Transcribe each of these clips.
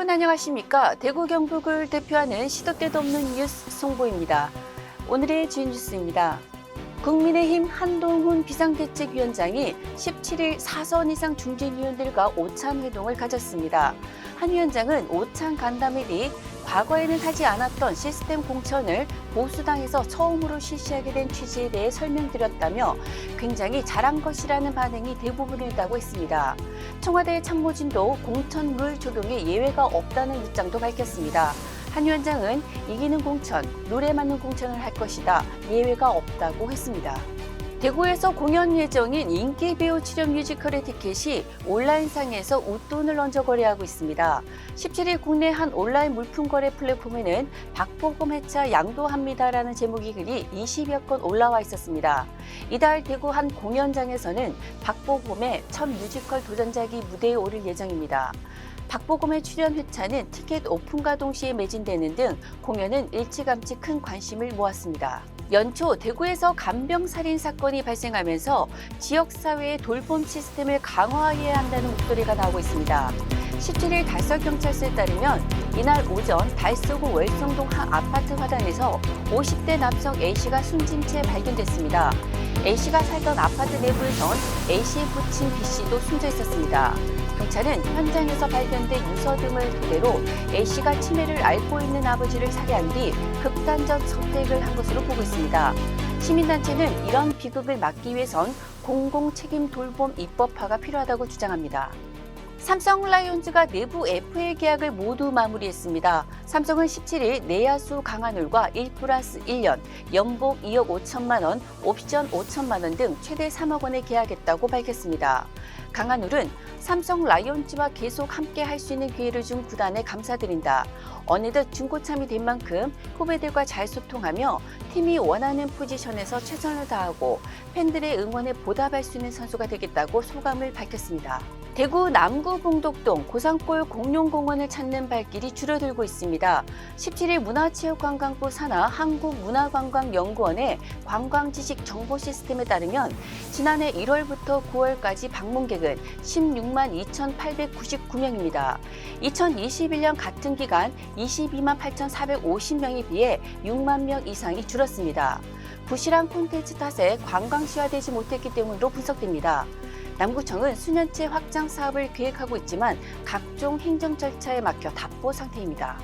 여러분 안녕하십니까? 대구 경북을 대표하는 시도 때도 없는 뉴스 송보입니다. 오늘의 주요 뉴스입니다. 국민의힘 한동훈 비상대책위원장이 17일 4선 이상 중진위원들과 오찬회동을 가졌습니다. 한 위원장은 오찬 간담회 뒤 과거에는 하지 않았던 시스템 공천을 보수당에서 처음으로 실시하게 된 취지에 대해 설명드렸다며 굉장히 잘한 것이라는 반응이 대부분이었다고 했습니다. 청와대 참모진도 공천 룰 적용에 예외가 없다는 입장도 밝혔습니다. 한 위원장은 이기는 공천, 룰에 맞는 공천을 할 것이다. 예외가 없다고 했습니다. 대구에서 공연 예정인 인기 배우 출연 뮤지컬의 티켓이 온라인상에서 웃돈을 얹어 거래하고 있습니다. 17일 국내 한 온라인 물품 거래 플랫폼에는 박보검 해차 양도합니다라는 제목의 글이 20여 건 올라와 있었습니다. 이달 대구 한 공연장에서는 박보검의 첫 뮤지컬 도전작이 무대에 오를 예정입니다. 박보검의 출연 회차는 티켓 오픈과 동시에 매진되는 등 공연은 일찌감치 큰 관심을 모았습니다. 연초 대구에서 간병살인 사건이 발생하면서 지역사회의 돌봄 시스템을 강화해야 한다는 목소리가 나오고 있습니다. 17일 달서경찰서에 따르면 이날 오전 달서구 월성동 한 아파트 화단에서 50대 남성 A씨가 숨진 채 발견됐습니다. A씨가 살던 아파트 내부에선 A씨의 부친 B씨도 숨져 있었습니다. 경찰은 현장에서 발견된 유서등을 토대로 A씨가 치매를 앓고 있는 아버지를 살해한 뒤 극단적 선택을 한 것으로 보고 있습니다. 시민단체는 이런 비극을 막기 위해선 공공책임 돌봄 입법화가 필요하다고 주장합니다. 삼성 라이온즈가 내부 FA 계약을 모두 마무리했습니다. 삼성은 17일 내야수 강한울과 1+1년, 연봉 2억 5천만 원, 옵션 5천만 원 등 최대 3억 원에 계약했다고 밝혔습니다. 강한울은 삼성 라이온즈와 계속 함께 할 수 있는 기회를 준 구단에 감사드린다. 어느덧 중고참이 된 만큼 후배들과 잘 소통하며 팀이 원하는 포지션에서 최선을 다하고 팬들의 응원에 보답할 수 있는 선수가 되겠다고 소감을 밝혔습니다. 대구 남구 봉독동 고산골 공룡공원을 찾는 발길이 줄어들고 있습니다. 17일 문화체육관광부 산하 한국문화관광연구원의 관광지식 정보 시스템에 따르면 지난해 1월부터 9월까지 방문객은 16만 2,899명입니다. 2021년 같은 기간 22만 8,450명에 비해 6만 명 이상이 줄었습니다. 부실한 콘텐츠 탓에 관광시화되지 못했기 때문으로 분석됩니다. 남구청은 수년째 확장 사업을 계획하고 있지만 각종 행정 절차에 막혀 답보 상태입니다.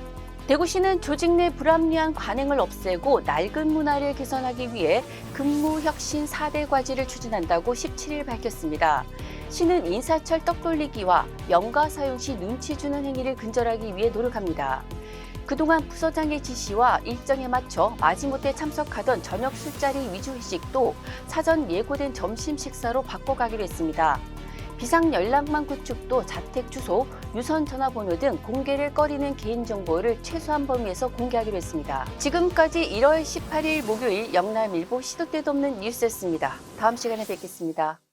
대구시는 조직 내 불합리한 관행을 없애고 낡은 문화를 개선하기 위해 근무혁신 4대 과제를 추진한다고 17일 밝혔습니다. 시는 인사철 떡 돌리기와 연가 사용 시 눈치 주는 행위를 근절하기 위해 노력합니다. 그동안 부서장의 지시와 일정에 맞춰 마지못해 참석하던 저녁 술자리 위주 회식도 사전 예고된 점심 식사로 바꿔가기로 했습니다. 비상연락망 구축도 자택 주소, 유선 전화번호 등 공개를 꺼리는 개인정보를 최소한 범위에서 공개하기로 했습니다. 지금까지 1월 18일 목요일 영남일보 시도 때도 없는 뉴스였습니다. 다음 시간에 뵙겠습니다.